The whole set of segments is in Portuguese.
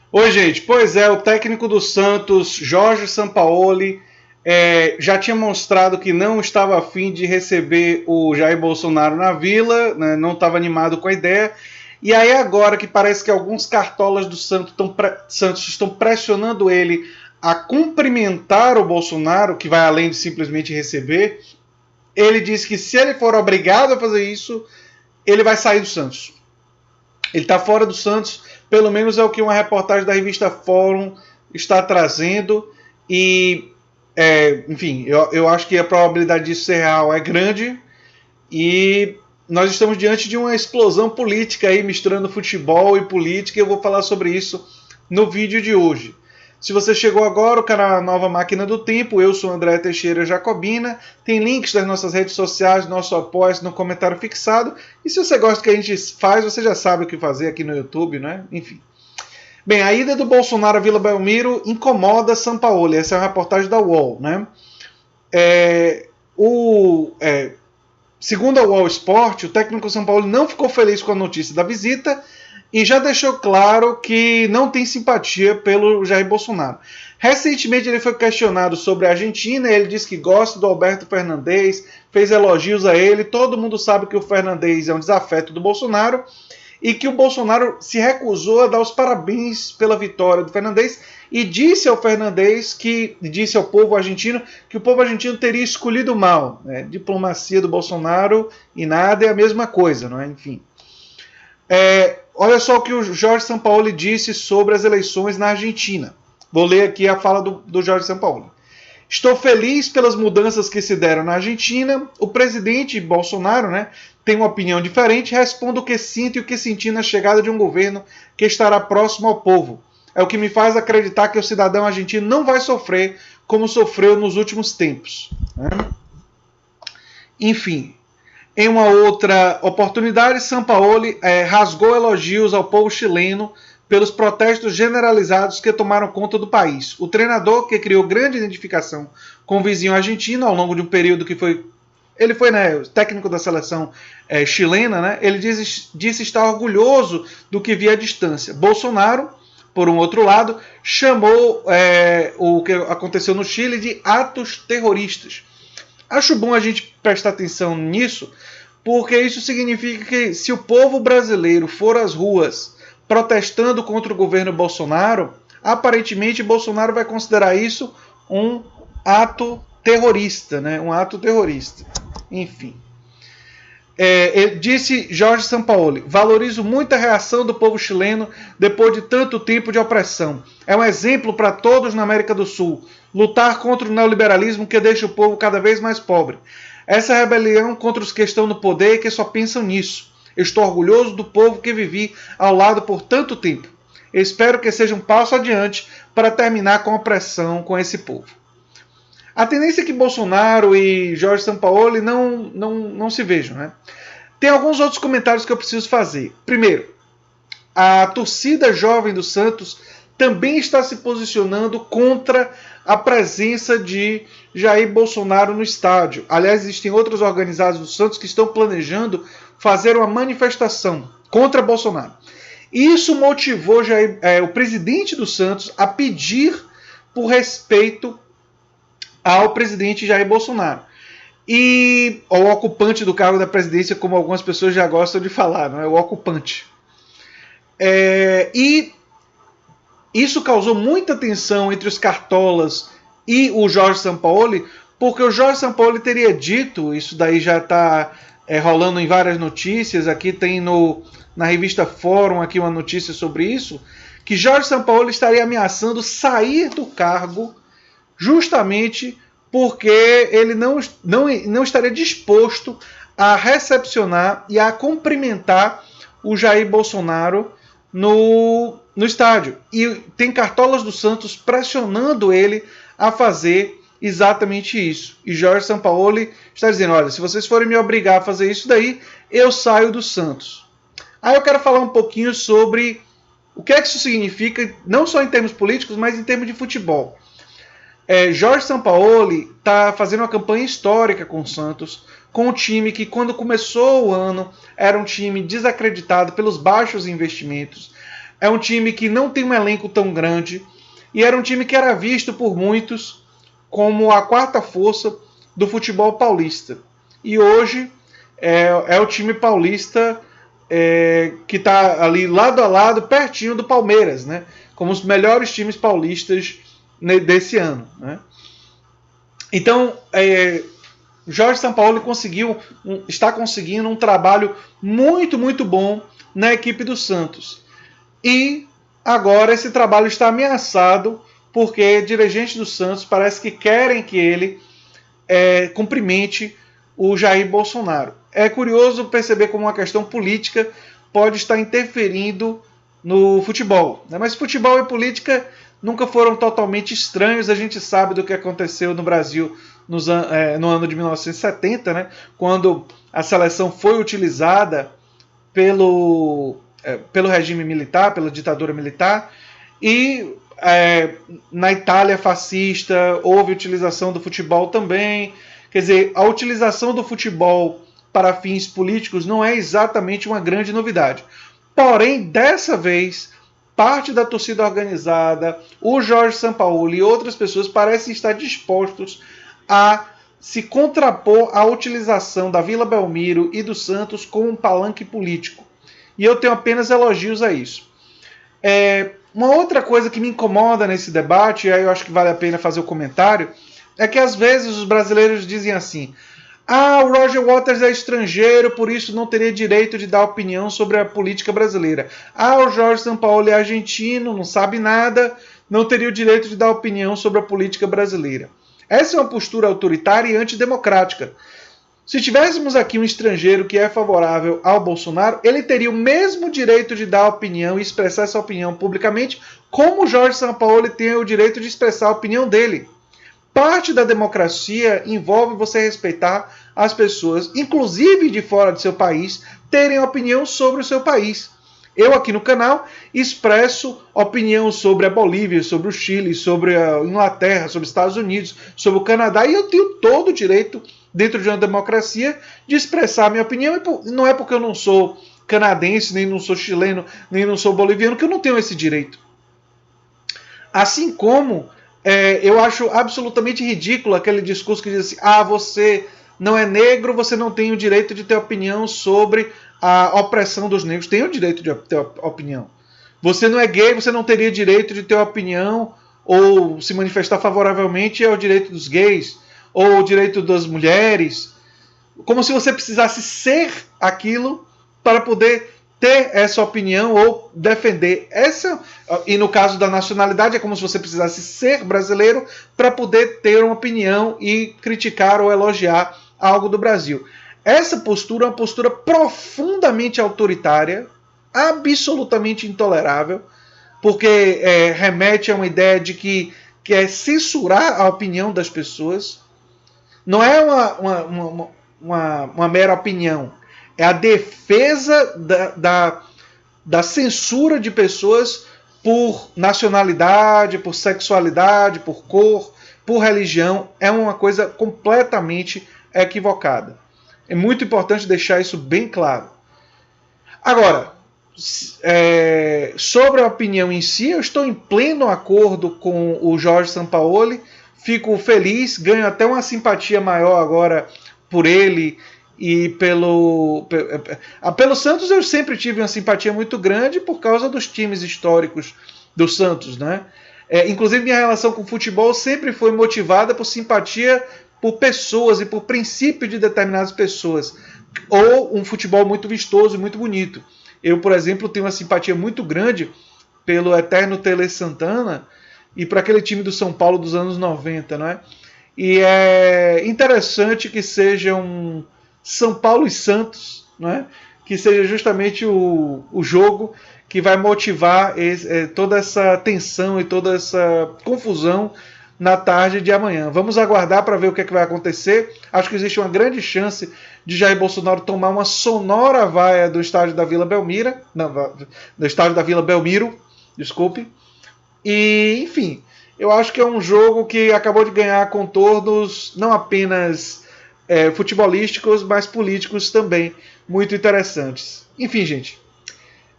Oi, gente. Pois é, o técnico do Santos, Jorge Sampaoli, já tinha mostrado que não estava afim de receber o Jair Bolsonaro na Vila, né, não estava animado com a ideia. E aí agora que parece que alguns cartolas do Santos estão pressionando ele a cumprimentar o Bolsonaro, que vai além de simplesmente receber, ele disse que se ele for obrigado a fazer isso, ele vai sair do Santos. Ele está fora do Santos, pelo menos é o que uma reportagem da revista Fórum está trazendo. E, enfim, eu acho que a probabilidade disso ser real é grande. E nós estamos diante de uma explosão política aí, misturando futebol e política. E eu vou falar sobre isso no vídeo de hoje. Se você chegou agora, o canal Nova Máquina do Tempo, eu sou André Teixeira Jacobina, tem links das nossas redes sociais, nosso apoio no comentário fixado, e se você gosta do que a gente faz, você já sabe o que fazer aqui no YouTube, né? Enfim. Bem, a ida do Bolsonaro a Vila Belmiro incomoda Sampaoli, essa é uma reportagem da UOL, né? Segundo a UOL Sport, o técnico São Paulo não ficou feliz com a notícia da visita e já deixou claro que não tem simpatia pelo Jair Bolsonaro. Recentemente ele foi questionado sobre a Argentina, ele disse que gosta do Alberto Fernandes, fez elogios a ele, todo mundo sabe que o Fernandes é um desafeto do Bolsonaro e que o Bolsonaro se recusou a dar os parabéns pela vitória do Fernandes e disse ao Fernandes disse ao povo argentino que o povo argentino teria escolhido mal, né? Diplomacia do Bolsonaro e nada é a mesma coisa, não é? Enfim. Olha só o que o Jorge Sampaoli disse sobre as eleições na Argentina. Vou ler aqui a fala do Jorge Sampaoli. Estou feliz pelas mudanças que se deram na Argentina. O presidente Bolsonaro, né, tem uma opinião diferente. Respondo o que sinto e o que senti na chegada de um governo que estará próximo ao povo. É o que me faz acreditar que o cidadão argentino não vai sofrer como sofreu nos últimos tempos, né? Enfim, em uma outra oportunidade, Sampaoli rasgou elogios ao povo chileno pelos protestos generalizados que tomaram conta do país. O treinador, que criou grande identificação com o vizinho argentino ao longo de um período que foi... Ele foi, né, técnico da seleção chilena, né? Ele disse estar orgulhoso do que via à distância. Bolsonaro, por um outro lado, chamou o que aconteceu no Chile de atos terroristas. Acho bom a gente prestar atenção nisso, porque isso significa que se o povo brasileiro for às ruas protestando contra o governo Bolsonaro, aparentemente Bolsonaro vai considerar isso um ato terrorista, né? Um ato terrorista. Enfim. Disse Jorge Sampaoli, valorizo muito a reação do povo chileno depois de tanto tempo de opressão. É um exemplo para todos na América do Sul. Lutar contra o neoliberalismo que deixa o povo cada vez mais pobre. Essa rebelião contra os que estão no poder e que só pensam nisso. Estou orgulhoso do povo que vivi ao lado por tanto tempo. Espero que seja um passo adiante para terminar com a opressão com esse povo. A tendência é que Bolsonaro e Jorge Sampaoli não se vejam, né? Tem alguns outros comentários que eu preciso fazer. Primeiro, a torcida jovem do Santos também está se posicionando contra a presença de Jair Bolsonaro no estádio. Aliás, existem outros organizados do Santos que estão planejando fazer uma manifestação contra Bolsonaro. Isso motivou o presidente do Santos a pedir por respeito ao presidente Jair Bolsonaro. E ao ocupante do cargo da presidência, como algumas pessoas já gostam de falar, não é? O ocupante. E isso causou muita tensão entre os cartolas e o Jorge Sampaoli, porque o Jorge Sampaoli teria dito, isso daí já está rolando em várias notícias, aqui tem na revista Fórum aqui uma notícia sobre isso, que Jorge Sampaoli estaria ameaçando sair do cargo justamente porque ele não estaria disposto a recepcionar e a cumprimentar o Jair Bolsonaro no estádio. E tem cartolas do Santos pressionando ele a fazer exatamente isso. E Jorge Sampaoli está dizendo, olha, se vocês forem me obrigar a fazer isso daí, eu saio do Santos. Aí eu quero falar um pouquinho sobre o que é que isso significa, não só em termos políticos, mas em termos de futebol. Jorge Sampaoli está fazendo uma campanha histórica com o Santos, com um time que quando começou o ano era um time desacreditado pelos baixos investimentos, É um time que não tem um elenco tão grande e era um time que era visto por muitos como a quarta força do futebol paulista. E hoje é o time paulista que está ali lado a lado, pertinho do Palmeiras, né? Como os melhores times paulistas desse ano, né? Então, Jorge Sampaoli está conseguindo um trabalho muito, muito bom na equipe do Santos. E agora esse trabalho está ameaçado porque dirigentes do Santos parece que querem que ele cumprimente o Jair Bolsonaro. É curioso perceber como uma questão política pode estar interferindo no futebol, né? Mas futebol e política nunca foram totalmente estranhos. A gente sabe do que aconteceu no Brasil no ano de 1970, né? Quando a seleção foi utilizada pelo regime militar, pela ditadura militar, e na Itália fascista houve utilização do futebol também. Quer dizer, a utilização do futebol para fins políticos não é exatamente uma grande novidade. Porém, dessa vez, parte da torcida organizada, o Jorge Sampaoli e outras pessoas parecem estar dispostos a se contrapor à utilização da Vila Belmiro e do Santos como um palanque político. E eu tenho apenas elogios a isso. Uma outra coisa que me incomoda nesse debate, e aí eu acho que vale a pena fazer o comentário, é que às vezes os brasileiros dizem assim: o Roger Waters é estrangeiro, por isso não teria direito de dar opinião sobre a política brasileira. O Jorge Sampaoli é argentino, não sabe nada, não teria o direito de dar opinião sobre a política brasileira. Essa é uma postura autoritária e antidemocrática. Se tivéssemos aqui um estrangeiro que é favorável ao Bolsonaro, ele teria o mesmo direito de dar opinião e expressar essa opinião publicamente, como o Jorge Sampaoli tem o direito de expressar a opinião dele. Parte da democracia envolve você respeitar as pessoas, inclusive de fora do seu país, terem opinião sobre o seu país. Eu aqui no canal expresso opinião sobre a Bolívia, sobre o Chile, sobre a Inglaterra, sobre os Estados Unidos, sobre o Canadá, e eu tenho todo o direito, dentro de uma democracia, de expressar a minha opinião. E não é porque eu não sou canadense, nem não sou chileno, nem não sou boliviano, que eu não tenho esse direito. Assim como eu acho absolutamente ridículo aquele discurso que diz assim: você não é negro, você não tem o direito de ter opinião sobre a opressão dos negros. Tem o direito de ter opinião. Você não é gay, você não teria direito de ter opinião ou se manifestar favoravelmente ao direito dos gays ou o direito das mulheres. Como se você precisasse ser aquilo para poder ter essa opinião ou defender essa. E no caso da nacionalidade é como se você precisasse ser brasileiro para poder ter uma opinião e criticar ou elogiar algo do Brasil. Essa postura é uma postura profundamente autoritária, absolutamente intolerável, porque remete a uma ideia de que é censurar a opinião das pessoas. Não é uma mera opinião, é a defesa da censura de pessoas por nacionalidade, por sexualidade, por cor, por religião. É uma coisa completamente equivocada. É muito importante deixar isso bem claro. Agora, sobre a opinião em si, eu estou em pleno acordo com o Jorge Sampaoli. Fico feliz, ganho até uma simpatia maior agora por ele e pelo Santos. Eu sempre tive uma simpatia muito grande por causa dos times históricos do Santos, né? Inclusive minha relação com o futebol sempre foi motivada por simpatia por pessoas e por princípio de determinadas pessoas, ou um futebol muito vistoso e muito bonito. Eu, por exemplo, tenho uma simpatia muito grande pelo eterno Tele Santana e para aquele time do São Paulo dos anos 90, não é? E é interessante que seja um São Paulo e Santos, não é? Que seja justamente o jogo que vai motivar toda essa tensão e toda essa confusão na tarde de amanhã. Vamos aguardar para ver o que vai acontecer. Acho que existe uma grande chance de Jair Bolsonaro tomar uma sonora vaia do estádio da Vila Belmiro, do estádio da Vila Belmiro, desculpe. E, enfim, eu acho que é um jogo que acabou de ganhar contornos não apenas futebolísticos, mas políticos também muito interessantes. Enfim, gente,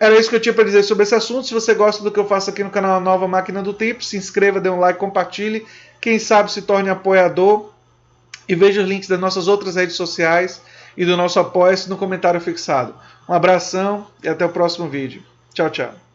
Era isso que eu tinha para dizer sobre esse assunto. Se você gosta do que eu faço aqui no canal Nova Máquina do Tempo, se inscreva, dê um like, compartilhe. Quem sabe se torne apoiador. E veja os links das nossas outras redes sociais e do nosso Apoia-se no comentário fixado. Um abração e até o próximo vídeo. Tchau, tchau.